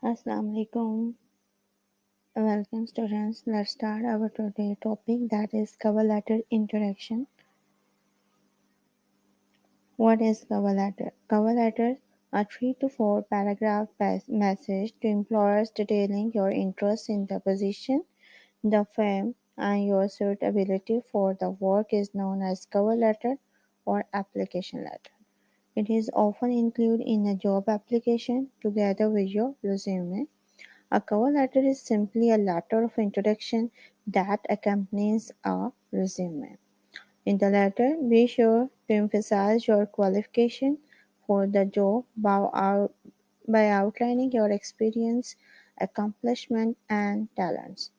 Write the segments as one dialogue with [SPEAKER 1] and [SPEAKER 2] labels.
[SPEAKER 1] Assalamu alaikum. Welcome students. Let's start our today topic that is cover letter introduction. What is cover letter? Cover letters are 3 to 4 paragraph message to employers detailing your interest in the position, the firm, and your suitability for the work is known as cover letter or application letter. It is often included in a job application together with your resume. A cover letter is simply a letter of introduction that accompanies a resume. In the letter, be sure to emphasize your qualification for the job by outlining your experience, accomplishment, and talents.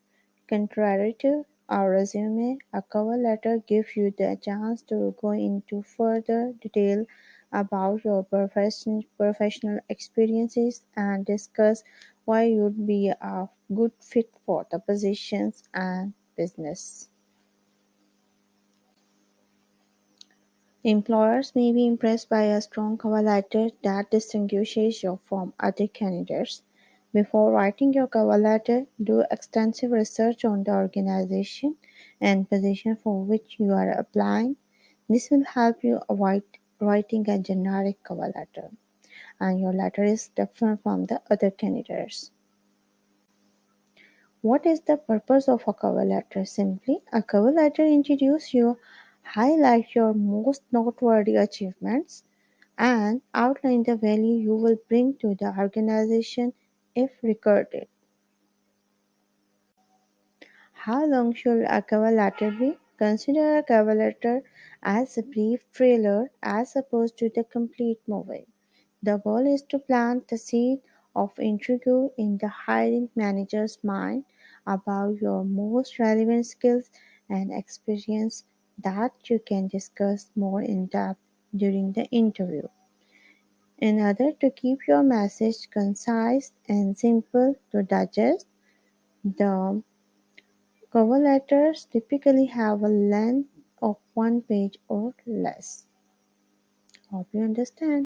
[SPEAKER 1] Contrary to a resume, a cover letter gives you the chance to go into further detail about your professional experiences and discuss why you'd be a good fit for the positions and business. Employers may be impressed by a strong cover letter that distinguishes you from other candidates. Before writing your cover letter, do extensive research on the organization and position for which you are applying. This will help you avoid writing a generic cover letter, and your letter is different from the other candidates. What is the purpose of a cover letter? Simply, a cover letter introduces you, highlight your most noteworthy achievements, and outline the value you will bring to the organization if recorded. How long should a cover letter be? Consider a cover letter as a brief trailer as opposed to the complete movie. The goal is to plant the seed of intrigue in the hiring manager's mind about your most relevant skills and experience that you can discuss more in depth during the interview. In order to keep your message concise and simple to digest, the cover letters typically have a length of 1 page or less. Hope you understand.